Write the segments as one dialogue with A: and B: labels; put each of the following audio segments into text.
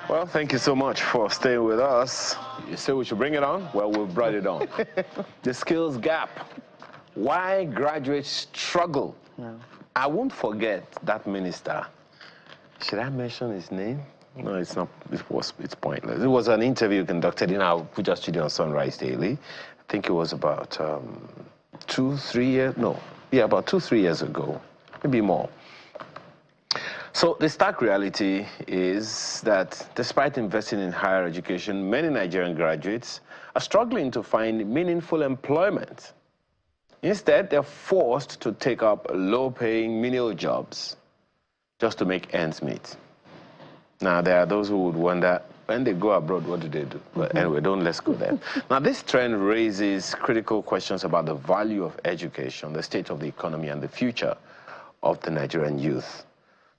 A: Well, thank you so much for staying with us. You say we should bring it on? Well, we've brought it on. The skills gap. Why graduates struggle. No. I won't forget that minister. Should I mention his name? No, it's not. It's pointless. It was an interview conducted in our Puja studio on Sunrise Daily. I think it was about 2-3 years. No, yeah, about 2-3 years ago, maybe more. So the stark reality is that despite investing in higher education, many Nigerian graduates are struggling to find meaningful employment. Instead, they're forced to take up low-paying menial jobs just to make ends meet. Now, there are those who would wonder, when they go abroad, what do? But anyway, let's go there. Now, this trend raises critical questions about the value of education, the state of the economy, and the future of the Nigerian youth.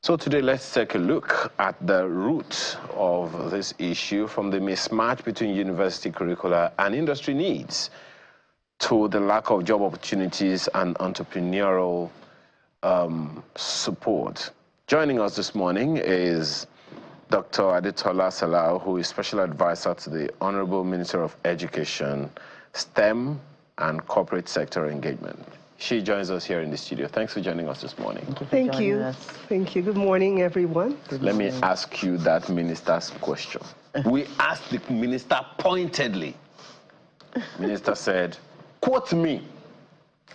A: So today, let's take a look at the root of this issue, from the mismatch between university curricula and industry needs to the lack of job opportunities and entrepreneurial support. Joining us this morning is Dr. Adetola Salau, who is Special Advisor to the Honorable Minister of Education, STEM and Corporate Sector Engagement. She joins us here in the studio. Thanks for joining us this morning.
B: Thank you. Thank you. Good morning, everyone.
A: Let me ask you that minister's question. We asked the minister pointedly. Minister said, quote me,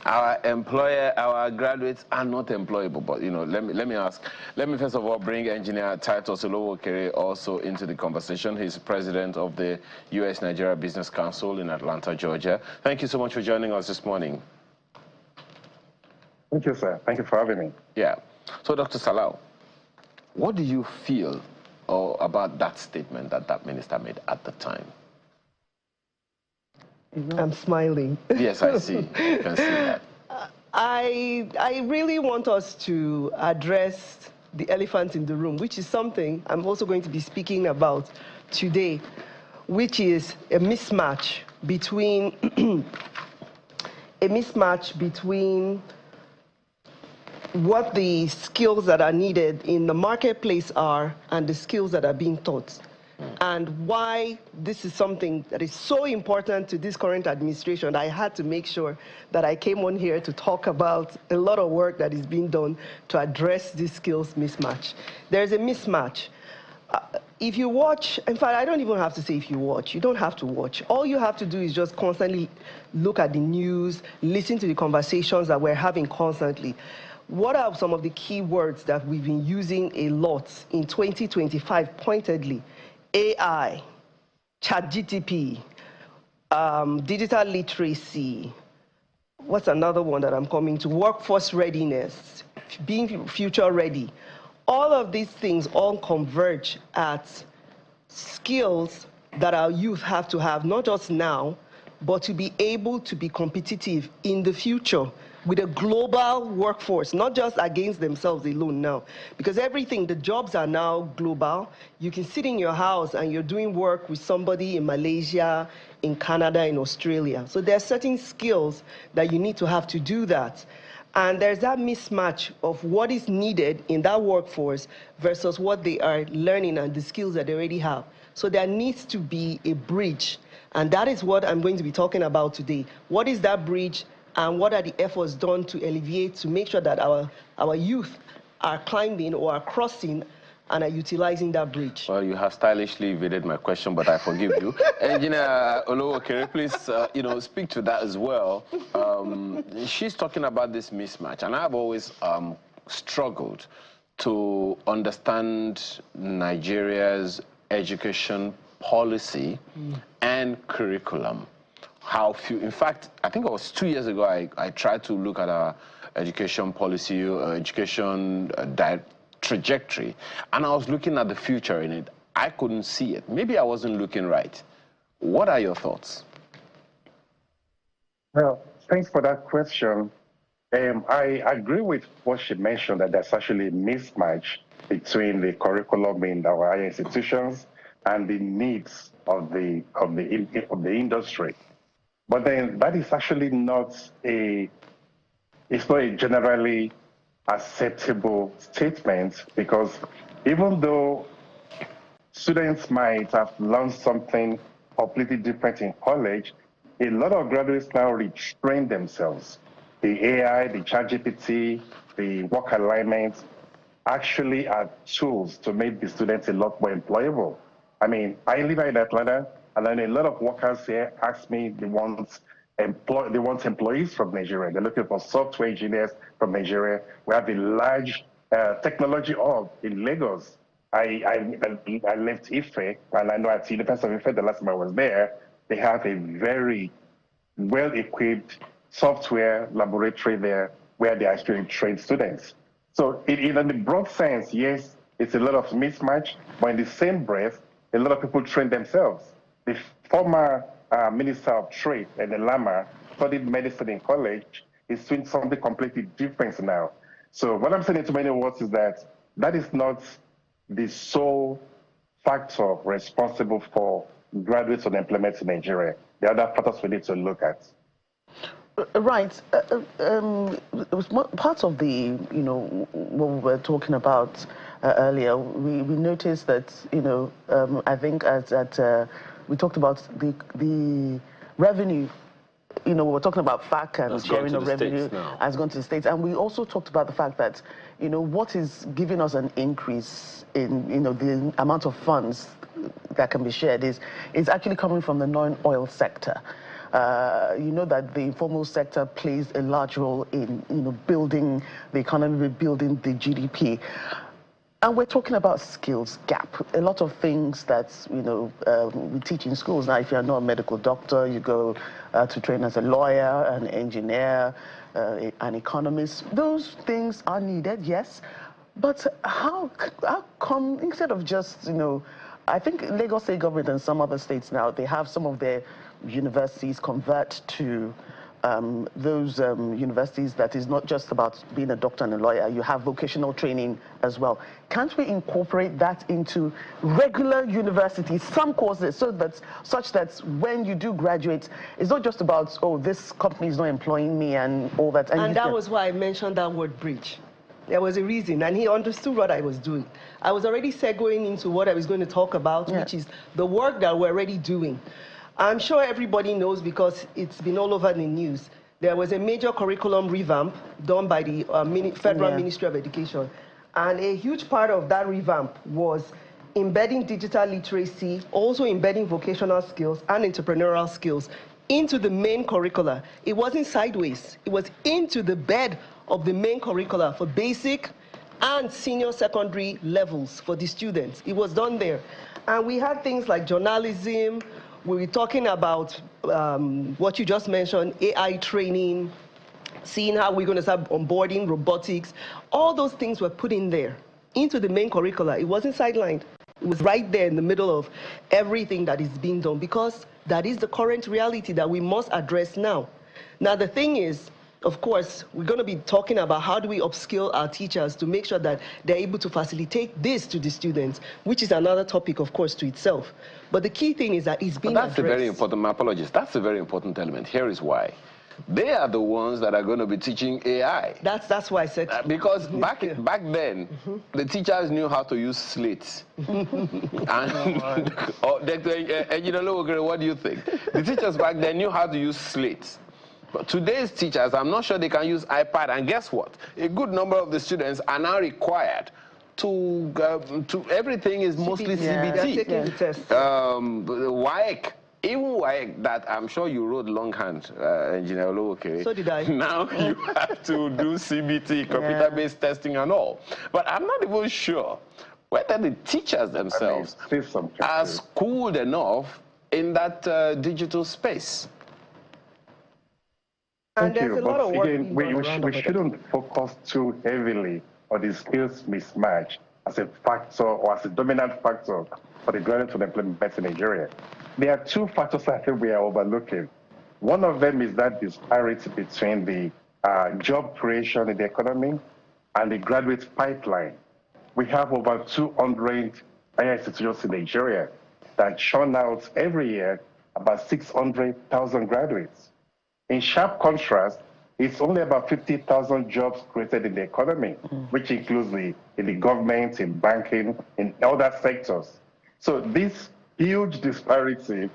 A: our employer, our graduates are not employable. But, let me first of all bring Engineer Titus Olowokere also into the conversation. He's president of the U.S.-Nigeria Business Council in Atlanta, Georgia. Thank you so much for joining us this morning.
C: Thank you, sir. Thank you for having me.
A: Yeah. So, Dr. Salau, what do you feel about that statement that minister made at the time?
B: I'm smiling.
A: Yes, I see. You can see that.
B: I really want us to address the elephant in the room, which is something I'm also going to be speaking about today, which is a mismatch between what the skills that are needed in the marketplace are and the skills that are being taught. And why this is something that is so important to this current administration. I had to make sure that I came on here to talk about a lot of work that is being done to address this skills mismatch. There's a mismatch. If you watch, in fact, I don't even have to say if you watch. You don't have to watch. All you have to do is just constantly look at the news, listen to the conversations that we're having constantly. What are some of the key words that we've been using a lot in 2025 pointedly? AI, ChatGPT, digital literacy. What's another one that I'm coming to? Workforce readiness, being future ready. All of these things all converge at skills that our youth have to have, not just now, but to be able to be competitive in the future with a global workforce, not just against themselves alone now. Because everything, the jobs are now global. You can sit in your house and you're doing work with somebody in Malaysia, in Canada, in Australia. So there are certain skills that you need to have to do that. And there's that mismatch of what is needed in that workforce versus what they are learning and the skills that they already have. So there needs to be a bridge. And that is what I'm going to be talking about today. What is that bridge? And what are the efforts done to alleviate, to make sure that our youth are climbing or are crossing and are utilizing that bridge?
A: Well, you have stylishly evaded my question, but I forgive you. Engineer Olowokere, please, speak to that as well. She's talking about this mismatch, and I've always struggled to understand Nigeria's education policy and curriculum. How few, in fact, I think it was 2 years ago, I tried to look at our education policy, education trajectory, and I was looking at the future in it. I couldn't see it. Maybe I wasn't looking right. What are your thoughts?
C: Well, thanks for that question. I agree with what she mentioned, that there's actually a mismatch between the curriculum in our higher institutions and the needs of the industry. But then that is actually it's not a generally acceptable statement, because even though students might have learned something completely different in college, a lot of graduates now retrain themselves. The AI, the ChatGPT, the work alignment actually are tools to make the students a lot more employable. I mean, I live in Atlanta, and then a lot of workers here ask me they want employees from Nigeria. They're looking for software engineers from Nigeria. We have a large technology hub in Lagos. I left Ife, and I know at the University of Ife, the last time I was there, they have a very well-equipped software laboratory there where they actually train students. So in the broad sense, yes, it's a lot of mismatch, but in the same breath, a lot of people train themselves. The former Minister of Trade, and Lama, studied medicine in college. He's doing something completely different now. So what I'm saying in too many words is that that is not the sole factor responsible for graduate unemployment in Nigeria. The other factors we need to look at.
D: Right. It was part of the, what we were talking about earlier. We noticed that, I think we talked about the revenue. We were talking about FAC and sharing of revenue has gone to the states. And we also talked about the fact that, what is giving us an increase in, the amount of funds that can be shared is actually coming from the non-oil sector. You know that the informal sector plays a large role in, building the economy, building the GDP. And we're talking about skills gap. A lot of things that, we teach in schools. Now, if you're not a medical doctor, you go to train as a lawyer, an engineer, an economist. Those things are needed, yes. But how come, instead of just, I think Lagos State government and some other states now, they have some of their universities convert to those universities that is not just about being a doctor and a lawyer. You have vocational training as well. Can't we incorporate that into regular universities, some courses, such that when you do graduate, it's not just about, oh, this company is not employing me and all that.
B: And that was why I mentioned that word bridge. There was a reason, and he understood what I was doing. I was already segueing into what I was going to talk about, which is the work that we're already doing. I'm sure everybody knows because it's been all over the news. There was a major curriculum revamp done by the Federal Ministry of Education. And a huge part of that revamp was embedding digital literacy, also embedding vocational skills and entrepreneurial skills into the main curricula. It wasn't sideways. It was into the bed of the main curricula for basic and senior secondary levels for the students. It was done there. And we had things like journalism. We were talking about what you just mentioned, AI training, seeing how we're going to start onboarding robotics. All those things were put in there into the main curricula. It wasn't sidelined. It was right there in the middle of everything that is being done because that is the current reality that we must address now. Now, the thing is, of course, we're going to be talking about how do we upskill our teachers to make sure that they're able to facilitate this to the students, which is another topic, of course, to itself. But the key thing is that it's being addressed.
A: That's a very important, my apologies, that's a very important element. Here is why. They are the ones that are going to be teaching AI.
B: That's why I said.
A: Because back then, the teachers knew how to use slates. And what do you think? The teachers back then knew how to use slates. But today's teachers, I'm not sure they can use iPad. And guess what? A good number of the students are now required to everything is mostly CBT.
B: They're taking the test.
A: WAEC. Even WAEC, that I'm sure you wrote longhand, Engineer Olowoke.
B: So did I.
A: Now you have to do CBT, computer-based testing and all. But I'm not even sure whether the teachers themselves are schooled enough in that digital space.
B: And there's a lot of work
C: again, we shouldn't focus too heavily on the skills mismatch as a factor or as a dominant factor for the graduate unemployment in Nigeria. There are two factors I think we are overlooking. One of them is that disparity between the job creation in the economy and the graduate pipeline. We have over 200 higher institutions in Nigeria that churn out every year about 600,000 graduates. In sharp contrast, it's only about 50,000 jobs created in the economy, which includes in the government, in banking, in other sectors. So this huge disparity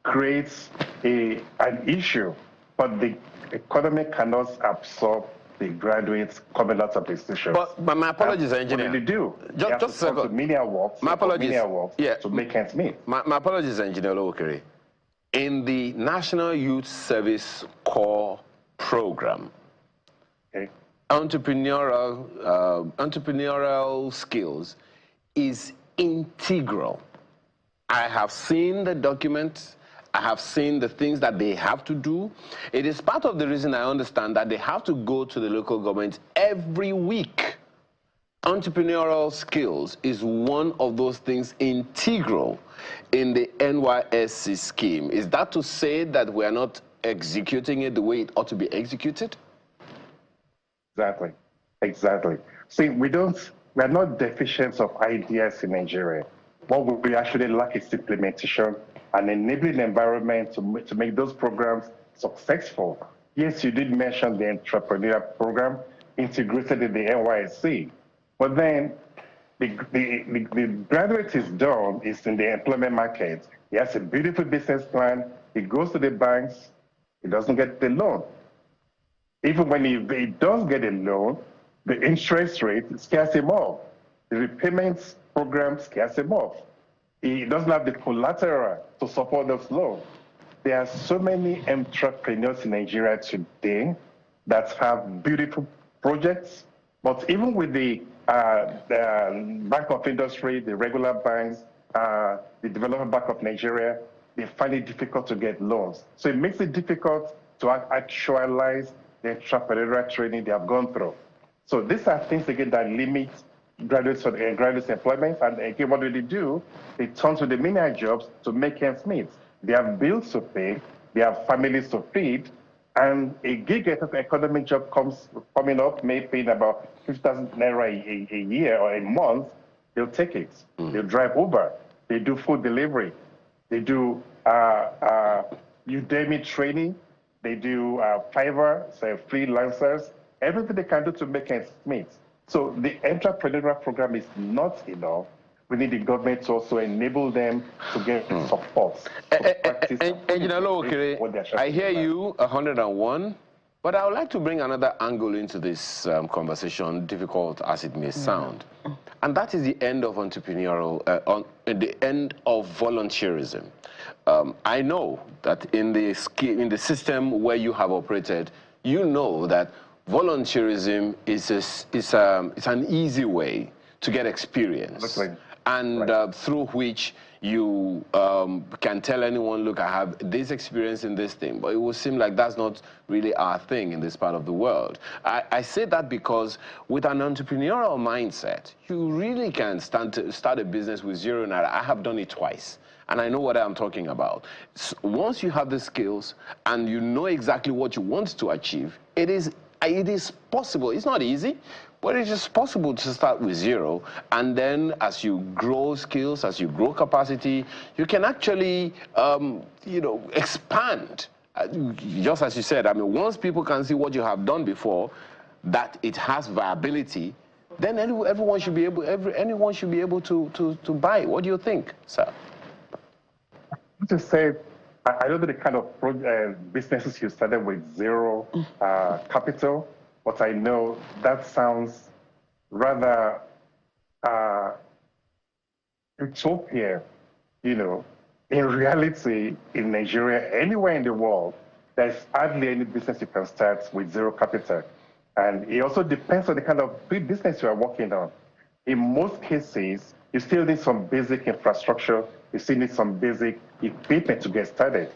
C: creates an issue, but the economy cannot absorb the graduates coming out of institutions.
A: But my apologies, engineer.
C: What do they do?
A: Just a second.
C: To menial work,
A: my apologies.
C: To make ends meet.
A: My apologies, Engineer Lowokere. In the National Youth Service Corps program,
C: okay,
A: entrepreneurial skills is integral. I have seen the documents. I have seen the things that they have to do. It is part of the reason I understand that they have to go to the local government every week. Entrepreneurial skills is one of those things integral in the NYSC scheme. Is that to say that we are not executing it the way it ought to be executed?
C: Exactly. Exactly. See, we are not deficient of ideas in Nigeria. What we actually lack is implementation, an enabling environment to make those programs successful. Yes, you did mention the entrepreneur program integrated in the NYSC, but then the graduate is done, is in the employment market. He has a beautiful business plan. He goes to the banks. He doesn't get the loan. Even when he does get a loan, the interest rate scares him off. The repayments program scares him off. He doesn't have the collateral to support those loans. There are so many entrepreneurs in Nigeria today that have beautiful projects, but even with the Bank of Industry, the regular banks, the Development Bank of Nigeria, they find it difficult to get loans. So it makes it difficult to actualize the entrepreneurial training they have gone through. So these are things, again, that limit graduates employment. And again, what do they do? They turn to the menial jobs to make ends meet. They have bills to pay, they have families to feed, and a gig economic job coming up, may pay about 50,000 naira a year or a month. They'll take it. They'll drive Uber. They do food delivery. They do Udemy training. They do Fiverr, so freelancers. Everything they can do to make ends meet. So the entrepreneurial program is not enough. We need the government to also enable them to get support.
A: Engineer Lowokere, I hear you 101, but I would like to bring another angle into this conversation, difficult as it may sound. And that is the end of entrepreneurial, the end of volunteerism. I know that in the system where you have operated, you know that volunteerism is an easy way to get experience, and through which you can tell anyone, look, I have this experience in this thing. But it would seem like that's not really our thing in this part of the world. I say that because with an entrepreneurial mindset, you really can start a business with zero naira. I have done it twice, and I know what I'm talking about. So once you have the skills and you know exactly what you want to achieve, it is possible. It's not easy, but it's just possible to start with zero. And then as you grow skills, as you grow capacity, you can actually, expand. Just as you said, I mean, once people can see what you have done before, that it has viability, then anyone should be able to buy. What do you think, sir?
C: To say, I don't know the kind of businesses you started with zero capital, but I know that sounds rather utopia. In reality, in Nigeria, anywhere in the world, there's hardly any business you can start with zero capital. And it also depends on the kind of business you are working on. In most cases, you still need some basic infrastructure. You still need some basic equipment to get started.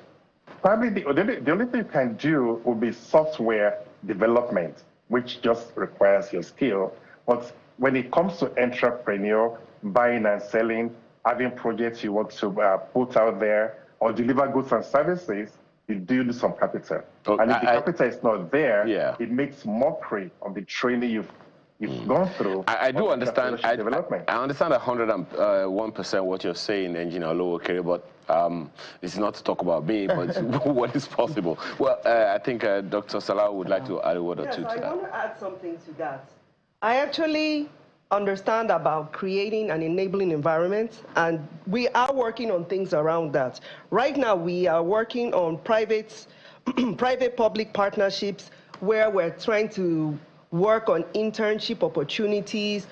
C: Probably the only thing you can do will be software development, which just requires your skill. But when it comes to entrepreneur, buying and selling, having projects you want to put out there or deliver goods and services, you do need some capital. And if the capital is not there, it makes mockery of the training you've gone through.
A: I do understand. I understand 101% what you're saying, Engineer Lowokere, but it's not to talk about me, but what is possible. Well, I think Dr. Salah would like to add a word or two to that.
B: I want to add something to that. I actually understand about creating an enabling environment, and we are working on things around that. Right now, we are working on private-public partnerships where we're trying to work on internship opportunities,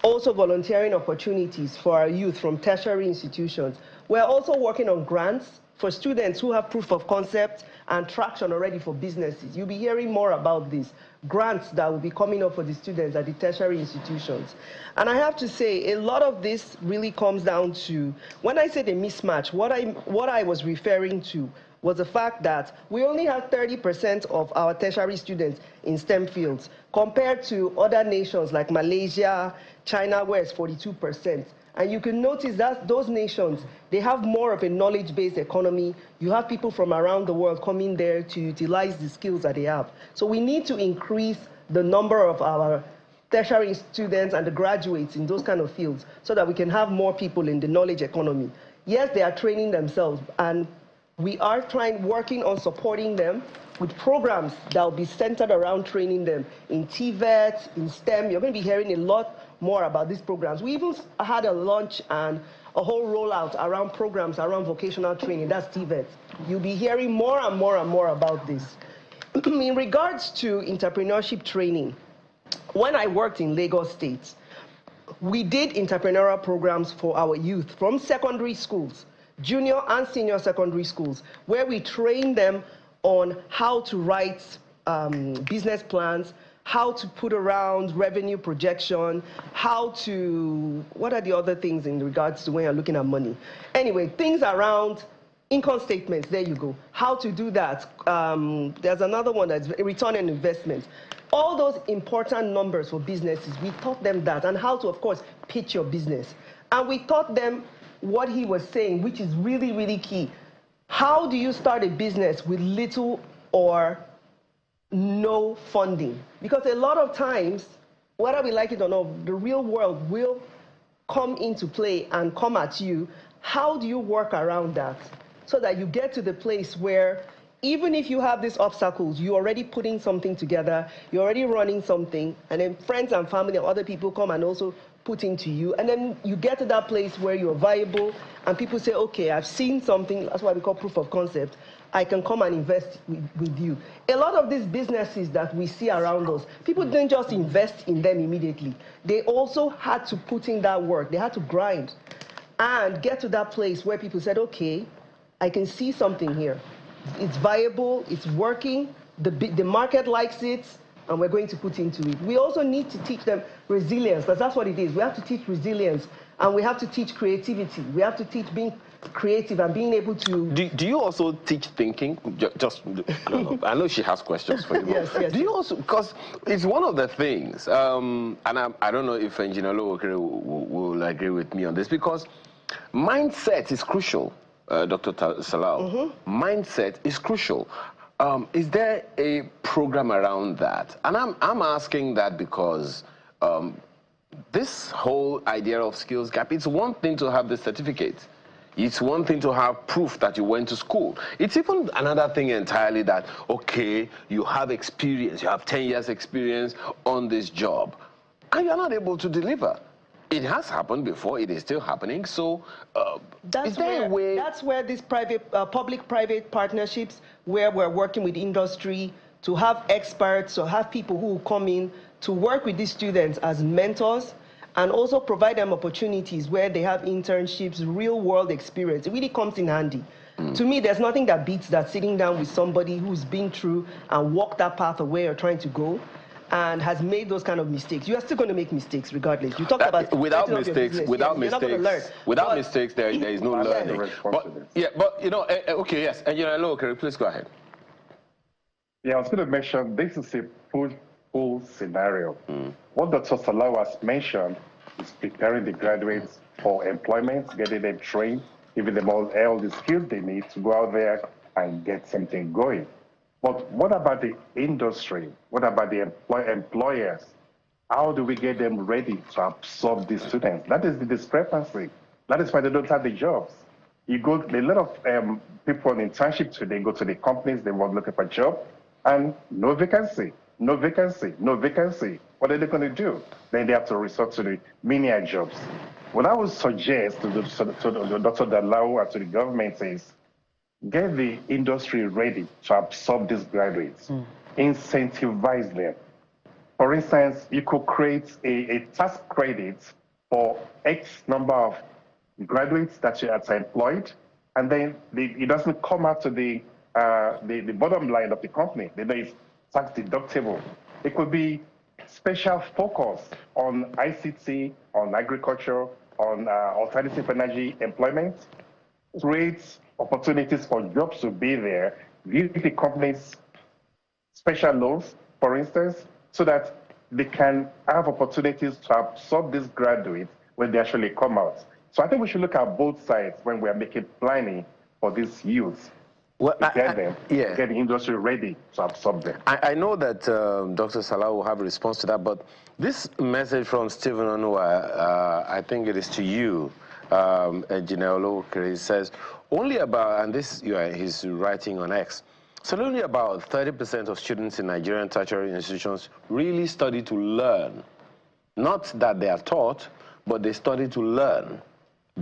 B: also volunteering opportunities for our youth from tertiary institutions. We're also working on grants for students who have proof of concept and traction already for businesses. You'll be hearing more about this, grants that will be coming up for the students at the tertiary institutions. And I have to say, a lot of this really comes down to, when I say the mismatch, what I was referring to was the fact that we only have 30% of our tertiary students in STEM fields, compared to other nations like Malaysia, China, where it's 42%. And you can notice that those nations, they have more of a knowledge-based economy. You have people from around the world coming there to utilize the skills that they have. So we need to increase the number of our tertiary students and the graduates in those kind of fields so that we can have more people in the knowledge economy. Yes, they are training themselves, and we are working on supporting them with programs that will be centered around training them in TVET, in STEM. You're going to be hearing a lot more about these programs. We even had a launch and a whole rollout around programs around vocational training. That's TVET. You'll be hearing more and more and more about this. In regards to entrepreneurship training, when I worked in Lagos State, we did entrepreneurial programs for our youth from secondary schools, junior and senior secondary schools, where we train them on how to write business plans, how to put around revenue projection, what are the other things in regards to when you're looking at money? Anyway, things around income statements, there you go. How to do that. There's another one that's return on investment. All those important numbers for businesses, we taught them that, and how to, of course, pitch your business. And we taught them what he was saying, which is really, really key. How do you start a business with little or no funding? Because a lot of times, whether we like it or not, the real world will come into play and come at you. How do you work around that so that you get to the place where even if you have these obstacles, you're already putting something together, you're already running something, and then friends and family and other people come and also put into you, and then you get to that place where you're viable and people say, okay, I've seen something, that's what we call proof of concept, I can come and invest with you. A lot of these businesses that we see around us, people didn't just invest in them immediately. They also had to put in that work. They had to grind and get to that place where people said, okay, I can see something here. It's viable, it's working, the market likes it, and we're going to put into it. We also need to teach them resilience, because that's what it is. We have to teach resilience, and we have to teach creativity. We have to teach being creative and being able to...
A: Do you also teach thinking? I know she has questions for you.
B: Yes.
A: Do you also, because it's one of the things, and I don't know if Engineer Lowokere will agree with me on this, because mindset is crucial, Dr. Salao. Mindset is crucial. Is there a program around that? And I'm asking that because this whole idea of skills gap, it's one thing to have the certificate. It's one thing to have proof that you went to school. It's even another thing entirely that, okay, you have experience, you have 10 years experience on this job, and you're not able to deliver. It has happened before, it is still happening, so is there a way...
B: That's where these public-private partnerships, where we're working with industry to have experts or have people who come in to work with these students as mentors, and also provide them opportunities where they have internships, real-world experience. It really comes in handy. To me, there's nothing that beats that sitting down with somebody who's been through and walked that path of where you're trying to go and has made those kind of mistakes. You are still going to make mistakes regardless. You talk about
A: without mistakes,
B: without
A: mistakes, there is no learning. But you know, okay, yes, and you know, okay, please go ahead.
C: Yeah, I was going to mention this is a full scenario. What Dr. Salao has mentioned is preparing the graduates for employment, getting them trained, giving them all the skills they need to go out there and get something going. But what about the industry? What about the employers? How do we get them ready to absorb these students? That is the discrepancy. That is why they don't have the jobs. You go, a lot of people on internship today go to the companies, they want looking for a job, and no vacancy, no vacancy, no vacancy. what are they going to do? Then they have to resort to the menial jobs. What I would suggest to Dr. Dalao and to the government is get the industry ready to absorb these graduates, incentivize them. For instance, you could create a tax credit for X number of graduates that you are employed, and then it doesn't come out to the bottom line of the company. It's tax deductible. It could be special focus on ICT, on agriculture, on alternative energy employment, create opportunities for jobs to be there, give the companies special loans, for instance, so that they can have opportunities to absorb these graduates when they actually come out. So I think we should look at both sides when we are making planning for these youths.
A: Well,
C: to get the industry ready to absorb them.
A: I know that Dr. Salah will have a response to that, but this message from Stephen Onua, I think it is to you, Engineer Olokere, says, only about, and this he's writing on X, so only about 30% of students in Nigerian tertiary institutions really study to learn. Not that they are taught, but they study to learn,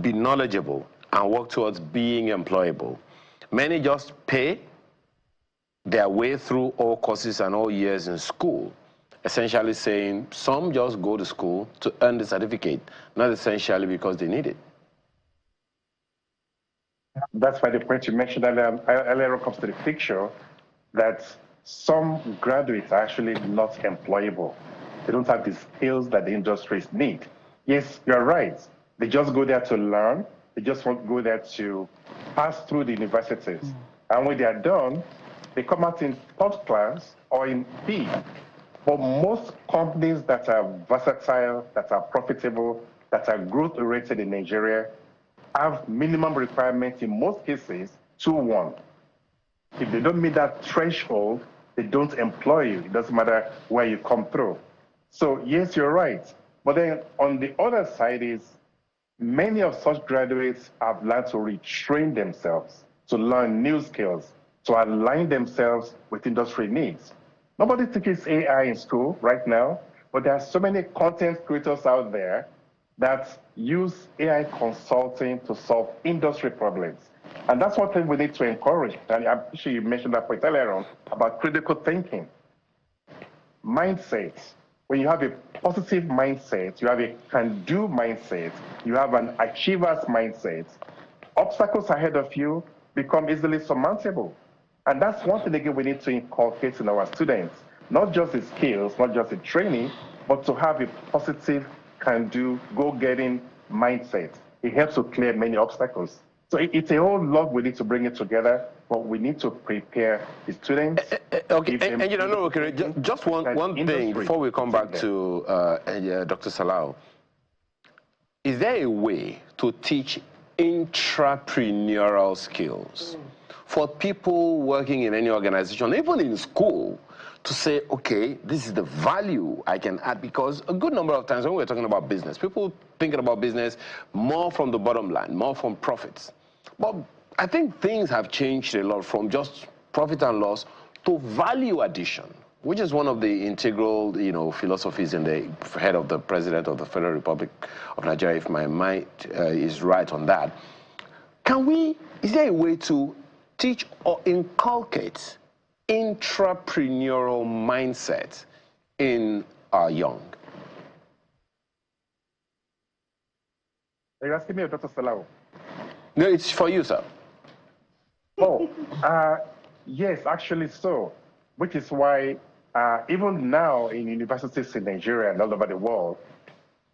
A: be knowledgeable, and work towards being employable. Many just pay their way through all courses and all years in school, essentially saying some just go to school to earn the certificate, not essentially because they need it.
C: That's why the point you mentioned earlier comes to the picture, that some graduates are actually not employable. They don't have the skills that the industries need. Yes, you're right. They just go there to learn. They just want to go there to pass through the universities. And when they are done, they come out in third class or in B. For most companies that are versatile, that are profitable, that are growth-oriented in Nigeria, have minimum requirements in most cases 2-1. If they don't meet that threshold, they don't employ you. It doesn't matter where you come through. So yes, you're right. But then on the other side is many of such graduates have learned to retrain themselves, to learn new skills, to align themselves with industry needs. Nobody teaches AI in school right now, but there are so many content creators out there that use AI consulting to solve industry problems. And that's one thing we need to encourage. And I'm sure you mentioned that point earlier on about critical thinking. Mindset. When you have a positive mindset, you have a can-do mindset, you have an achiever's mindset, obstacles ahead of you become easily surmountable. And that's one thing, again, we need to inculcate in our students. Not just the skills, not just the training, but to have a positive, can-do, go-getting mindset. It helps to clear many obstacles. So it's a whole lot we need to bring it together, but we need to prepare the students.
A: Okay, and you know, just one thing before we come back to Dr. Salau. Is there a way to teach intrapreneurial skills for people working in any organization, even in school, to say, okay, this is the value I can add? Because a good number of times when we're talking about business, people thinking about business more from the bottom line, more from profits. But I think things have changed a lot from just profit and loss to value addition, which is one of the integral, philosophies in the head of the President of the Federal Republic of Nigeria, if my mind is right on that. Is there a way to teach or inculcate intrapreneurial mindset in our young?
C: Are you asking me or Dr. Salau?
A: No, it's for you, sir.
C: Oh, yes, actually so, which is why even now in universities in Nigeria and all over the world,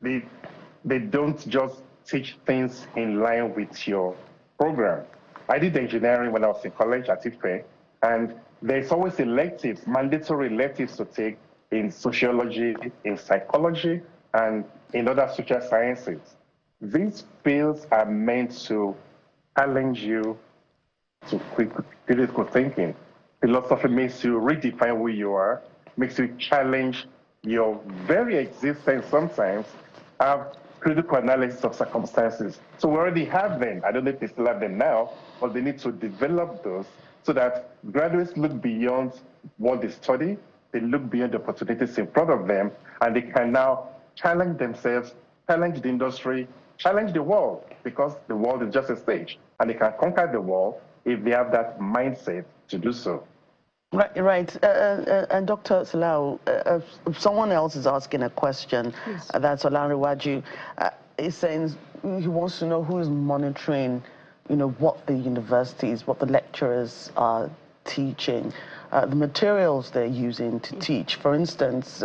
C: they don't just teach things in line with your program. I did engineering when I was in college at IFE, and there's always electives, mandatory electives to take in sociology, in psychology, and in other social sciences. These fields are meant to challenge you to critical thinking. Philosophy makes you redefine who you are, makes you challenge your very existence sometimes, have critical analysis of circumstances. So we already have them. I don't know if they still have them now, but they need to develop those so that graduates look beyond what they study, they look beyond the opportunities in front of them, and they can now challenge themselves, challenge the industry, challenge the world, because the world is just a stage, and they can conquer the world if they have that mindset to do so.
D: Right. And Dr. Salau, if someone else is asking a question, that's Olanrewaju, he's saying he wants to know who is monitoring, what the universities, what the lecturers are teaching, the materials they're using to teach. For instance,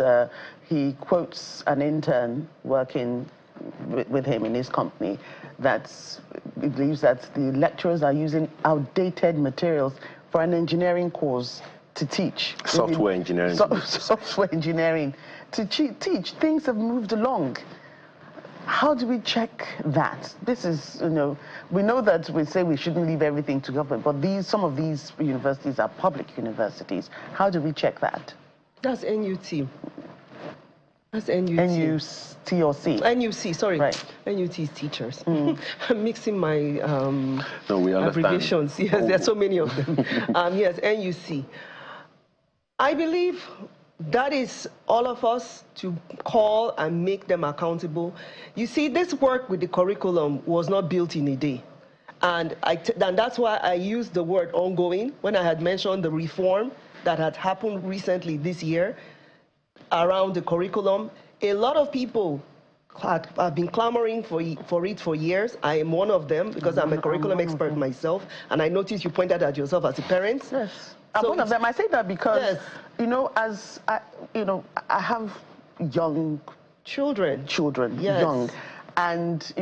D: he quotes an intern working with him in his company that believes that the lecturers are using outdated materials for an engineering course to teach.
A: Software engineering.
D: Software engineering to teach. Things have moved along. How do we check that? This is, we know that we say we shouldn't leave everything to government, but some of these universities are public universities. How do we check that?
B: That's NUT. That's NUT.
D: NUT or C?
B: NUC, sorry.
D: Right.
B: NUT is teachers. I'm mixing my
A: no, we understand.
B: abbreviations. Yes, there are so many of them. Yes, NUC. I believe that is all of us to call and make them accountable. You see, this work with the curriculum was not built in a day. And that's why I used the word ongoing when I had mentioned the reform that had happened recently this year around the curriculum. A lot of people have been clamoring for it for years. I am one of them because I'm a curriculum expert myself. And I noticed you pointed at yourself as a parent.
D: Yes. So one of them. I say that because, as I have young children,
B: yes.
D: young, and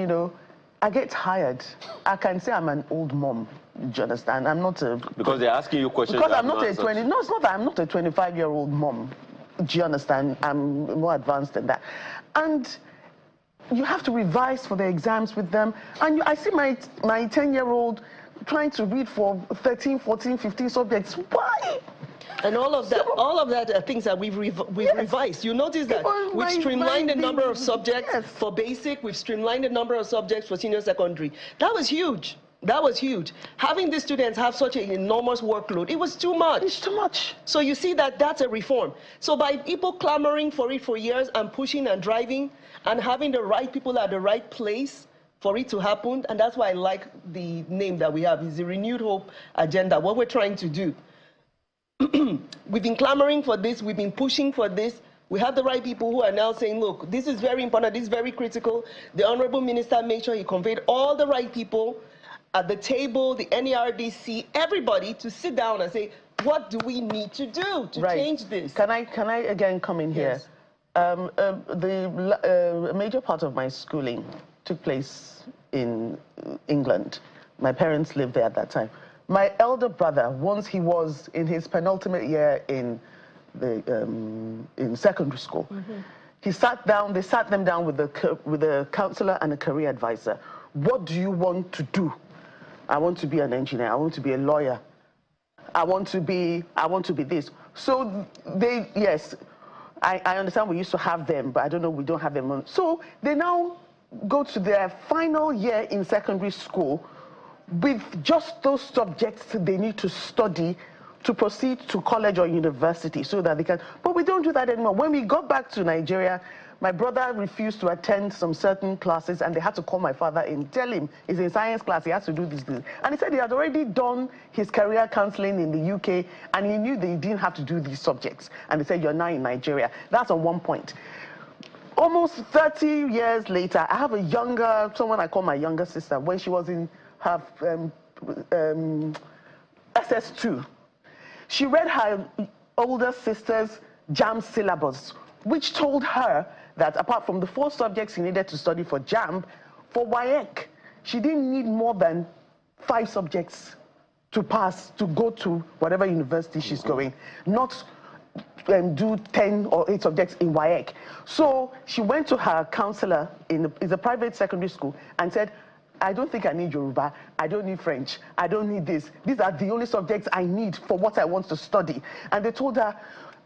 D: I get tired. I can say I'm an old mom. Do you understand? I'm not a
A: because they're asking you questions.
D: Because I'm not a 20. No, it's not that I'm not a 25-year-old mom. Do you understand? I'm more advanced than that, and you have to revise for the exams with them. And I see my 10-year-old trying to read for 13, 14, 15 subjects. Why?
B: And all of that are things that we've revised. You notice that we've streamlined the number of subjects for basic, we've streamlined the number of subjects for senior secondary. That was huge. That was huge. Having the students have such an enormous workload, it was too much.
D: It's too much.
B: So you see that's a reform. So by people clamoring for it for years and pushing and driving and having the right people at the right place for it to happen, and that's why I like the name that we have, is the Renewed Hope Agenda, what we're trying to do. We've been clamoring for this, we've been pushing for this. We have the right people who are now saying, look, this is very important, this is very critical. The Honorable Minister made sure he conveyed all the right people at the table, the NERDC, everybody to sit down and say, what do we need to do to change this?
D: Can I again come in here?
B: Yes.
D: The major part of my schooling took place in England. My parents lived there at that time. My elder brother, once he was in his penultimate year in secondary school, they sat them down with a counselor and a career advisor. What do you want to do? I want to be an engineer. I want to be a lawyer. I want to be this. So yes, I understand we used to have them, but I don't know, we don't have them. So they now go to their final year in secondary school with just those subjects they need to study to proceed to college or university so that they can. But we don't do that anymore. When we got back to Nigeria, my brother refused to attend some certain classes, and they had to call my father and tell him he's in science class, he has to do this. And he said he had already done his career counseling in the UK, and he knew that he didn't have to do these subjects. And they said, you're now in Nigeria. That's on one point. Almost 30 years later, I have someone I call my younger sister, when she was in her SS2. She read her older sister's JAMB syllabus, which told her that apart from the 4 subjects she needed to study for JAMB, for WAEC, she didn't need more than 5 subjects to pass, to go to whatever university she's going, not do 10 or 8 subjects in WAEC. So she went to her counselor in a private secondary school and said, I don't think I need Yoruba, I don't need French, I don't need this. These are the only subjects I need for what I want to study. And they told her,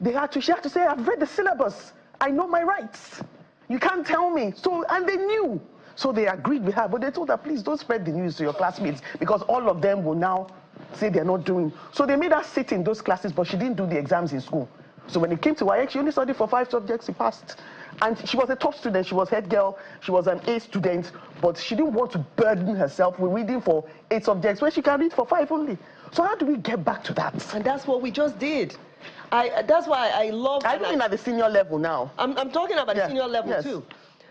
D: she had to say, I've read the syllabus, I know my rights. You can't tell me. And they knew. So they agreed with her, but they told her, please don't spread the news to your classmates because all of them will now say they're not doing. So they made her sit in those classes, but she didn't do the exams in school. So when it came to WAEC, she only studied for 5 subjects, she passed. And she was a top student, she was head girl, she was an A student, but she didn't want to burden herself with reading for 8 subjects when she can read for 5 only. So how do we get back to that?
B: And that's what we just did. That's why I love...
D: I mean at the senior level now.
B: I'm talking about the senior level
D: yes.
B: too.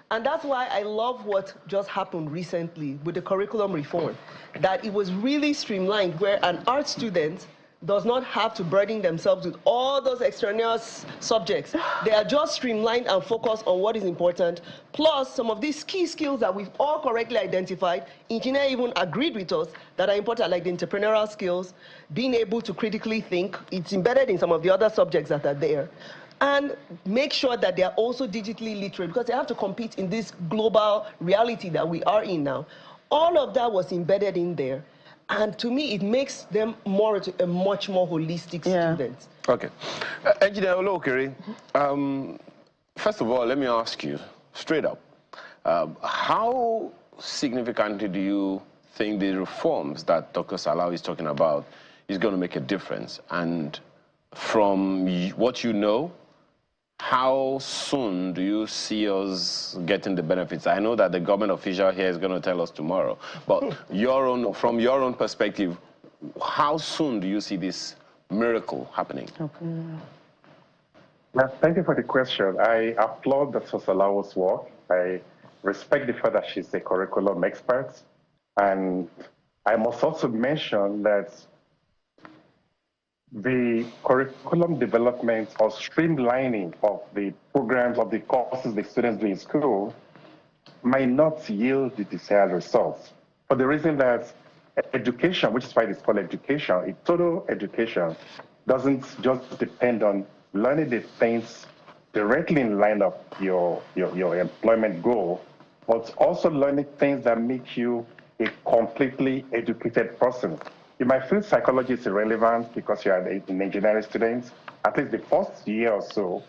B: And that's why I love what just happened recently with the curriculum reform, that it was really streamlined where an art student does not have to burden themselves with all those extraneous subjects. They are just streamlined and focused on what is important, plus some of these key skills that we've all correctly identified. Engineer even agreed with us that are important, like the entrepreneurial skills, being able to critically think. It's embedded in some of the other subjects that are there. And make sure that they are also digitally literate, because they have to compete in this global reality that we are in now. All of that was embedded in there. And to me, it makes them a much more holistic student.
A: Okay. Engineer Olokere, first of all, let me ask you straight up, how significantly do you think the reforms that Dr. Salau is talking about is going to make a difference? And from what you know, how soon do you see us getting the benefits? I know that the government official here is going to tell us tomorrow, but from your own perspective, how soon do you see this miracle happening?
C: Well, thank you for the question. I applaud Dr. Salawo's work. I respect the fact that she's a curriculum expert. And I must also mention that the curriculum development or streamlining of the programs, of the courses the students do in school might not yield the desired results. For the reason that education, which is why it's called education, a total education doesn't just depend on learning the things directly in line of your employment goal, but also learning things that make you a completely educated person. You might feel psychology is irrelevant because you are an engineering student, at least the first year or so.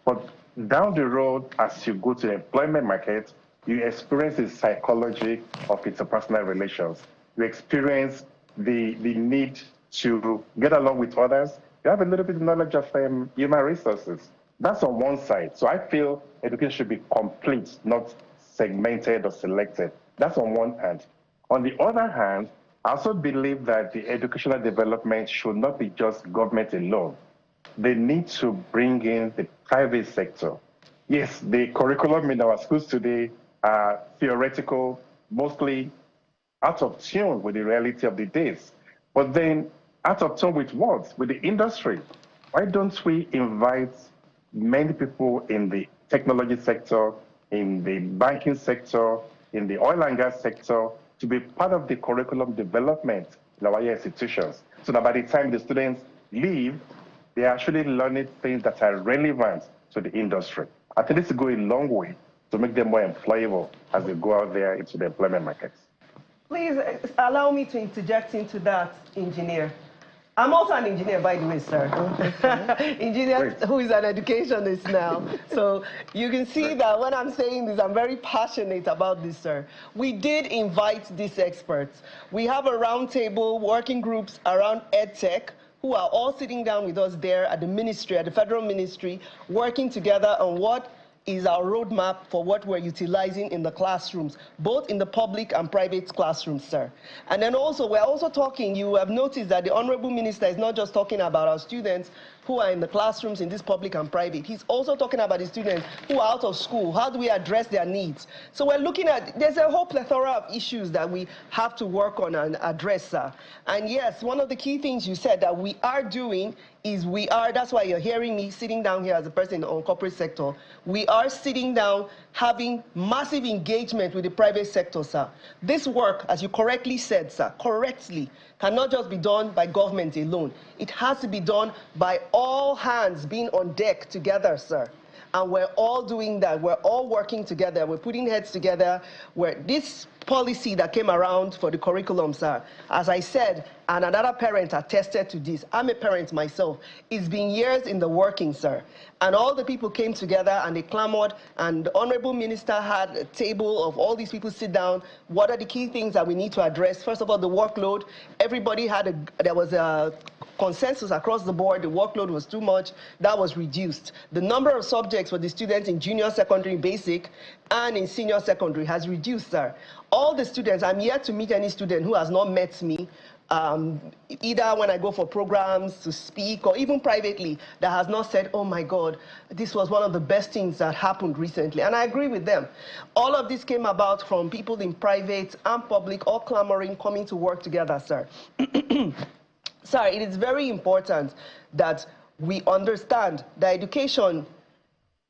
C: But down the road, as you go to the employment market, you experience the psychology of interpersonal relations. You experience the need to get along with others. You have a little bit of knowledge of human resources. That's on one side. So I feel education should be complete, not segmented or selected. That's on one hand. On the other hand, I also believe that the educational development should not be just government alone. They need to bring in the private sector. Yes, the curriculum in our schools today are theoretical, mostly out of tune with the reality of the days. But then out of tune with what? With the industry. Why don't we invite many people in the technology sector, in the banking sector, in the oil and gas sector, to be part of the curriculum development in our institutions, so that by the time the students leave, they're actually learning things that are relevant to the industry. I think this will go a long way to make them more employable as they go out there into the employment markets.
B: Please allow me to interject into that, engineer. I'm also an engineer, by the way, sir. Engineer who is an educationist now. So you can see that when I'm saying this, I'm very passionate about this, sir. We did invite these experts. We have a roundtable, working groups around EdTech, who are all sitting down with us there at the ministry, at the federal ministry, working together on what is our roadmap for what we're utilizing in the classrooms, both in the public and private classrooms, sir. And then also, we're also talking, you have noticed that the Honorable Minister is not just talking about our students who are in the classrooms in this public and private. He's also talking about the students who are out of school. How do we address their needs? So we're looking at, there's a whole plethora of issues that we have to work on and address, sir. And yes, one of the key things you said that we are doing is that's why you're hearing me sitting down here as a person on corporate sector. We are sitting down having massive engagement with the private sector, sir. This work, as you correctly said, sir, correctly, cannot just be done by government alone. It has to be done by all hands being on deck together, sir. And we're all doing that. We're all working together. We're putting heads together. This policy that came around for the curriculum, sir, as I said, and another parent attested to this, I'm a parent myself, it's been years in the working, sir. And all the people came together and they clamored, and the Honorable Minister had a table of all these people sit down. What are the key things that we need to address? First of all, the workload. Everybody there was a consensus across the board. The workload was too much. That was reduced. The number of subjects for the students in junior secondary basic and in senior secondary has reduced, sir. All the students, I'm yet to meet any student who has not met me, either when I go for programs to speak or even privately, that has not said, oh my God, this was one of the best things that happened recently. And I agree with them. All of this came about from people in private and public, all clamoring, coming to work together, sir. Sir, it is very important that we understand that education,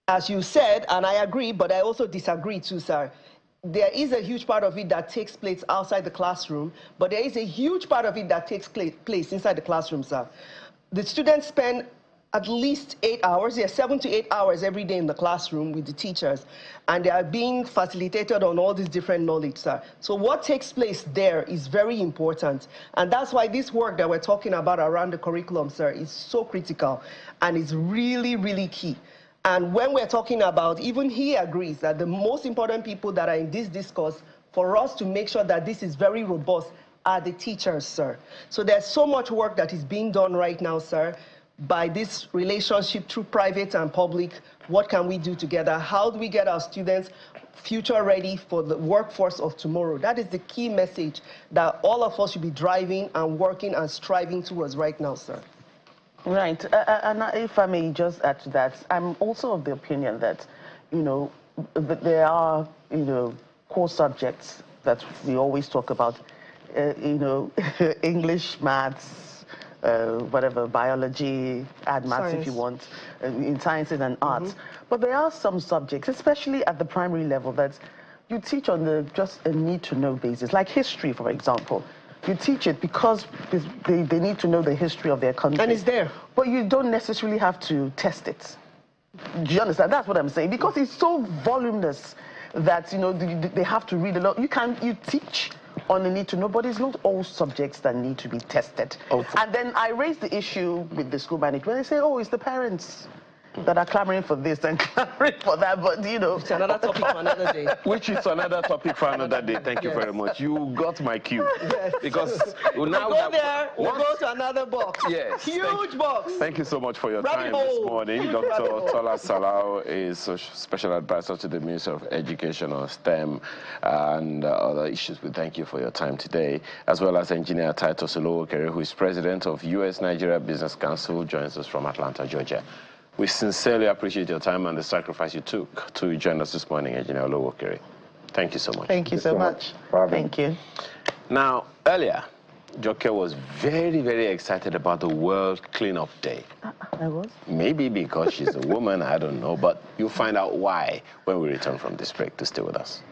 B: as you said, and I agree, but I also disagree too, sir. There is a huge part of it that takes place outside the classroom, but there is a huge part of it that takes place inside the classroom, sir. The students spend at least 8 hours, 7 to 8 hours every day in the classroom with the teachers, and they are being facilitated on all this different knowledge, sir. So what takes place there is very important, and that's why this work that we're talking about around the curriculum, sir, is so critical, and it's really, really key. And when we're talking about, even he agrees that the most important people that are in this discourse for us to make sure that this is very robust are the teachers, sir. So there's so much work that is being done right now, sir, by this relationship through private and public. What can we do together? How do we get our students future ready for the workforce of tomorrow? That is the key message that all of us should be driving and working and striving towards right now, sir.
D: Right, and if I may just add to that, I'm also of the opinion that, there are, core subjects that we always talk about, English, maths, whatever, biology, add maths
B: Science.
D: if you want, in sciences and arts. But there are some subjects, especially at the primary level, that you teach on just a need-to-know basis, like history, for example. You teach it because they need to know the history of their country.
B: And it's there.
D: But you don't necessarily have to test it. Do you understand? That's what I'm saying. Because it's so voluminous that, they have to read a lot. You teach on the need to know, but it's not all subjects that need to be tested.
A: Oh.
D: And then I raise the issue with the school management. They say, oh, it's the parents that are clamoring for this and clamoring for that, but
B: It's another topic for another day.
A: Which is another topic for another day. Thank you very much. You got my cue.
B: Yes.
A: Because
B: We'll go there, we'll go to another box.
A: Yes.
B: Huge box.
A: Thank you so much for your
B: Rabbit
A: time this
B: hole.
A: morning. Dr. Tola Salau is a special advisor to the Minister of Education on STEM and other issues. We thank you for your time today, as well as Engineer Titus Olowokere, who is president of US-Nigeria Business Council, joins us from Atlanta, Georgia. We sincerely appreciate your time and the sacrifice you took to join us this morning, Engineer Olowokere. Thank you so much.
D: Thank you so much. Thank you.
A: Now, earlier, Joke was very, very excited about the World Cleanup Day.
D: I was?
A: Maybe because she's a woman, I don't know, but you'll find out why when we return from this break. To stay with us.